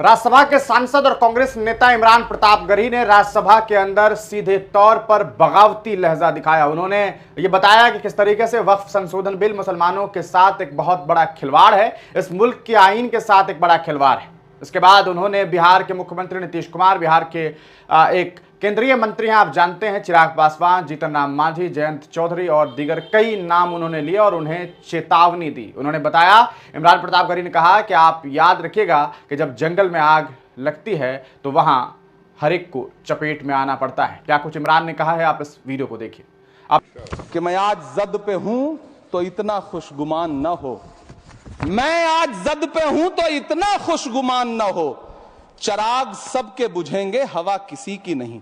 राज्यसभा के सांसद और कांग्रेस नेता इमरान प्रताप गढ़ी ने राज्यसभा के अंदर सीधे तौर पर बगावती लहजा दिखाया। उन्होंने ये बताया कि किस तरीके से वक्फ संशोधन बिल मुसलमानों के साथ एक बहुत बड़ा खिलवाड़ है, इस मुल्क के आईन के साथ एक बड़ा खिलवाड़ है। इसके बाद उन्होंने बिहार के मुख्यमंत्री नीतीश कुमार, बिहार के एक केंद्रीय मंत्री हैं, आप जानते हैं, चिराग पासवान, जीतन राम मांझी, जयंत चौधरी और दीगर कई नाम उन्होंने लिए और उन्हें चेतावनी दी। उन्होंने बताया, इमरान प्रताप गढ़ी ने कहा कि आप याद रखिएगा कि जब जंगल में आग लगती है तो वहां हर एक को चपेट में आना पड़ता है। क्या कुछ इमरान ने कहा है, आप इस वीडियो को देखिए। कि मैं आज जद पे हूं तो इतना खुशगुमान न हो, मैं आज जद पे हूं तो इतना खुशगुमान न हो, चराग सबके बुझेंगे, हवा किसी की नहीं।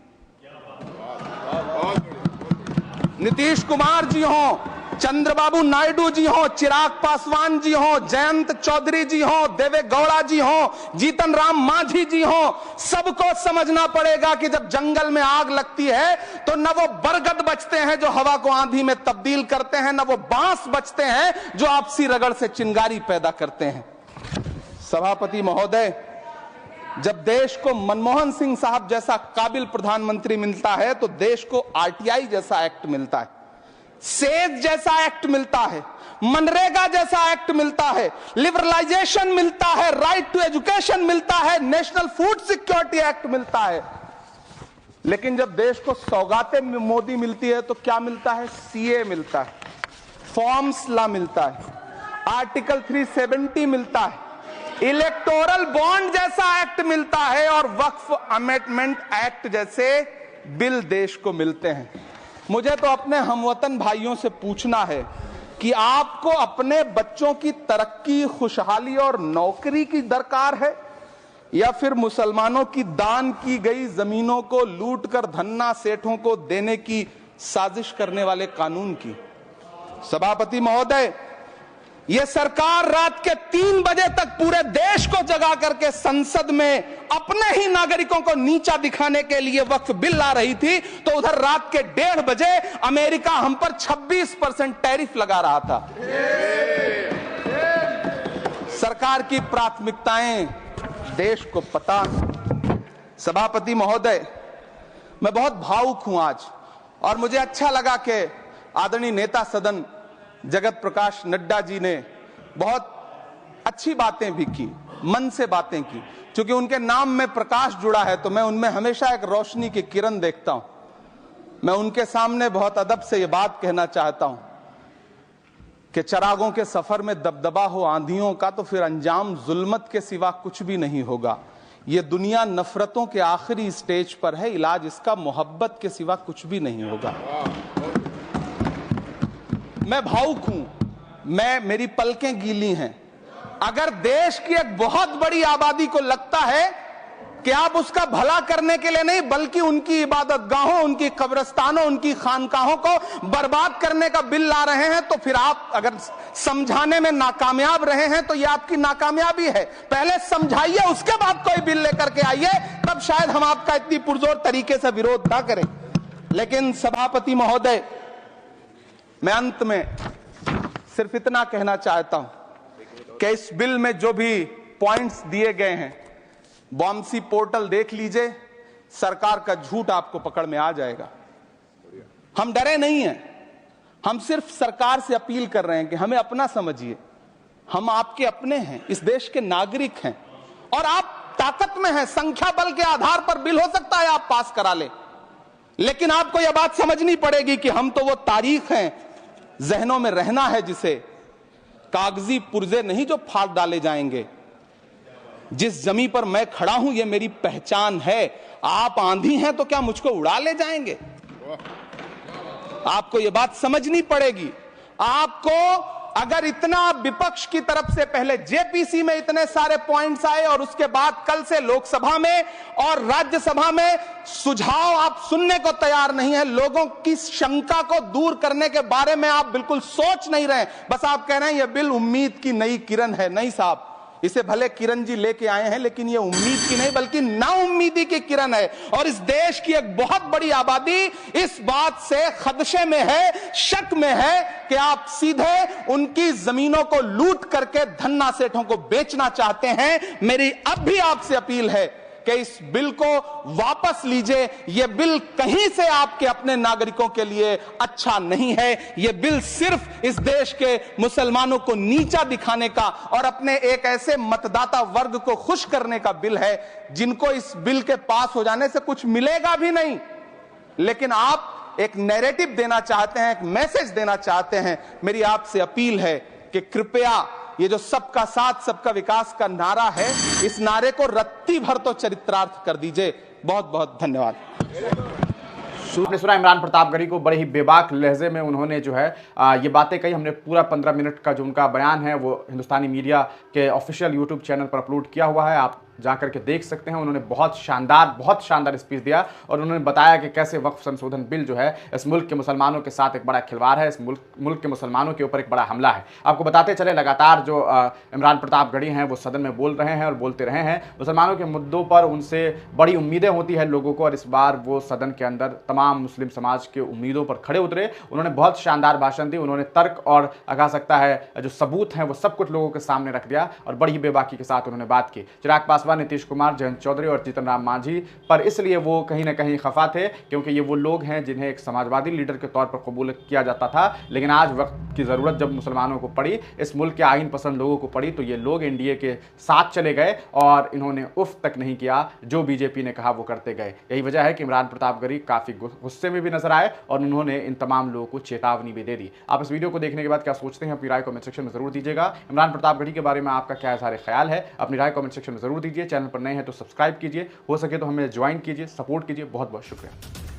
नीतीश कुमार जी हो, चंद्रबाबू नायडू जी हो, चिराग पासवान जी हो, जयंत चौधरी जी हो, देवे गौड़ा जी हो, जीतन राम मांझी जी हो, सबको समझना पड़ेगा कि जब जंगल में आग लगती है तो न वो बरगद बचते हैं जो हवा को आंधी में तब्दील करते हैं, न वो बांस बचते हैं जो आपसी रगड़ से चिंगारी पैदा करते हैं। सभापति महोदय, जब देश को मनमोहन सिंह साहब जैसा काबिल प्रधानमंत्री मिलता है तो देश को आरटीआई जैसा एक्ट मिलता है, सेज जैसा एक्ट मिलता है, मनरेगा जैसा एक्ट मिलता है, लिबरलाइजेशन मिलता है, राइट टू एजुकेशन मिलता है, नेशनल फूड सिक्योरिटी एक्ट मिलता है। लेकिन जब देश को सौगातें मोदी मिलती है तो क्या मिलता है? सीए मिलता है, फॉर्म्स लॉ मिलता है, आर्टिकल 370 मिलता है, इलेक्टोरल बॉन्ड जैसा एक्ट मिलता है और वक्फ अमेंडमेंट एक्ट जैसे बिल देश को मिलते हैं। मुझे तो अपने हमवतन भाइयों से पूछना है कि आपको अपने बच्चों की तरक्की, खुशहाली और नौकरी की दरकार है या फिर मुसलमानों की दान की गई जमीनों को लूटकर धन्ना सेठों को देने की साजिश करने वाले कानून की? सभापति महोदय, यह सरकार रात के 3 बजे तक पूरे देश को जगा करके संसद में अपने ही नागरिकों को नीचा दिखाने के लिए वक्फ बिल ला रही थी, तो उधर रात के 1:30 बजे अमेरिका हम पर 26% टैरिफ लगा रहा था। सरकार की प्राथमिकताएं देश को पता। सभापति महोदय, मैं बहुत भावुक हूं आज, और मुझे अच्छा लगा कि आदरणीय नेता सदन जगत प्रकाश नड्डा जी ने बहुत अच्छी बातें भी की, मन से बातें की। क्योंकि उनके नाम में प्रकाश जुड़ा है तो मैं उनमें हमेशा एक रोशनी की किरण देखता हूं। मैं उनके सामने बहुत अदब से यह बात कहना चाहता हूं कि चरागों के सफर में दबदबा हो आंधियों का तो फिर अंजाम जुल्मत के सिवा कुछ भी नहीं होगा। यह दुनिया नफरतों के आखिरी स्टेज पर है, इलाज इसका मोहब्बत के सिवा कुछ भी नहीं होगा। मैं भावुक हूं, मेरी पलकें गीली हैं। अगर देश की एक बहुत बड़ी आबादी को लगता है कि आप उसका भला करने के लिए नहीं बल्कि उनकी इबादतगाहों, उनकी कब्रिस्तानों, उनकी खानकाहों को बर्बाद करने का बिल ला रहे हैं, तो फिर आप अगर समझाने में नाकामयाब रहे हैं तो यह आपकी नाकामयाबी है। पहले समझाइए, उसके बाद कोई बिल लेकर के आइए, तब शायद हम आपका इतनी पुरजोर तरीके से विरोध ना करें। लेकिन सभापति महोदय, मैं अंत में सिर्फ इतना कहना चाहता हूं कि इस बिल में जो भी पॉइंट्स दिए गए हैं, बॉम्सी पोर्टल देख लीजिए, सरकार का झूठ आपको पकड़ में आ जाएगा। हम डरे नहीं हैं, हम सिर्फ सरकार से अपील कर रहे हैं कि हमें अपना समझिए। हम आपके अपने हैं, इस देश के नागरिक हैं और आप ताकत में हैं। संख्या बल के आधार पर बिल हो सकता है आप पास करा ले, लेकिन आपको यह बात समझनी पड़ेगी कि हम तो वो तारीख हैं, जहनों में रहना है जिसे, कागजी पुर्जे नहीं जो फाड़ डाले जाएंगे। जिस जमीन पर मैं खड़ा हूं यह मेरी पहचान है। आप आंधी हैं तो क्या मुझको उड़ा ले जाएंगे? आपको यह बात समझनी पड़ेगी। आपको अगर इतना विपक्ष की तरफ से पहले जेपीसी में इतने सारे पॉइंट्स आए और उसके बाद कल से लोकसभा में और राज्यसभा में सुझाव आप सुनने को तैयार नहीं है, लोगों की शंका को दूर करने के बारे में आप बिल्कुल सोच नहीं रहे, बस आप कह रहे हैं यह बिल उम्मीद की नई किरण है। नहीं साहब, इसे भले किरण जी लेके आए हैं, लेकिन ये उम्मीद की नहीं बल्कि नाउम्मीदी की किरण है। और इस देश की एक बहुत बड़ी आबादी इस बात से खदशे में है, शक में है कि आप सीधे उनकी जमीनों को लूट करके धन्ना सेठों को बेचना चाहते हैं। मेरी अब भी आपसे अपील है कि इस बिल को वापस लीजिए। यह बिल कहीं से आपके अपने नागरिकों के लिए अच्छा नहीं है। यह बिल सिर्फ इस देश के मुसलमानों को नीचा दिखाने का और अपने एक ऐसे मतदाता वर्ग को खुश करने का बिल है जिनको इस बिल के पास हो जाने से कुछ मिलेगा भी नहीं, लेकिन आप एक नैरेटिव देना चाहते हैं, एक मैसेज देना चाहते हैं। मेरी आपसे अपील है कि कृपया ये जो सबका साथ सबका विकास का नारा है, इस नारे को रत्ती भर तो चरित्रार्थ कर दीजिए। बहुत बहुत धन्यवाद। आपने सुना इमरान प्रतापगढ़ी को बड़े ही बेबाक लहजे में उन्होंने जो है ये बातें कही। हमने पूरा 15 मिनट का जो उनका बयान है वो हिंदुस्तानी मीडिया के ऑफिशियल यूट्यूब चैनल पर अपलोड किया हुआ है, आप जाकर के देख सकते हैं। उन्होंने बहुत शानदार स्पीच दिया और उन्होंने बताया कि कैसे वक्फ संशोधन बिल जो है इस मुल्क के मुसलमानों के साथ एक बड़ा खिलवाड़ है, इस मुल्क के मुसलमानों के ऊपर एक बड़ा हमला है। आपको बताते चले लगातार जो इमरान प्रतापगढ़ी हैं वो सदन में बोल रहे हैं और बोलते रहे हैं। मुसलमानों के मुद्दों पर उनसे बड़ी उम्मीदें होती है लोगों को, और इस बार वो सदन के अंदर तमाम मुस्लिम समाज के उम्मीदों पर खड़े उतरे। उन्होंने बहुत शानदार भाषण दी, उन्होंने तर्क और कहा सकता है जो सबूत हैं वो सब कुछ लोगों के सामने रख दिया और बड़ी ही बेबाकी के साथ उन्होंने बात की। चिराग पासवान, नीतीश कुमार, जयंत चौधरी और जीतन राम मांझी पर इसलिए वो कहीं ना कहीं खफा थे क्योंकि ये वो लोग हैं जिन्हें एक समाजवादी लीडर के तौर पर कबूल किया जाता था, लेकिन आज वक्त की ज़रूरत जब मुसलमानों को पड़ी, इस मुल्क के आईन पसंद लोगों को पड़ी, तो ये लोग एनडीए के साथ चले गए और इन्होंने उफ तक नहीं किया जो बीजेपी ने कहा वो करते गए। यही वजह है कि इमरान प्रतापगढ़ी काफ़ी गुस्से में भी नजर आए और उन्होंने इन तमाम लोगों को चेतावनी भी दे दी। आप इस वीडियो को देखने के बाद क्या सोचते हैं अपनी राय कमेंट सेक्शन में जरूर दीजिएगा। इमरान प्रतापगढ़ी के बारे में आपका क्या सारे ख्याल है, अपनी राय कमेंट सेक्शन में जरूर दीजिए। चैनल पर नए हैं तो सब्सक्राइब कीजिए, हो सके तो हमें ज्वाइन कीजिए, सपोर्ट कीजिए। बहुत बहुत शुक्रिया।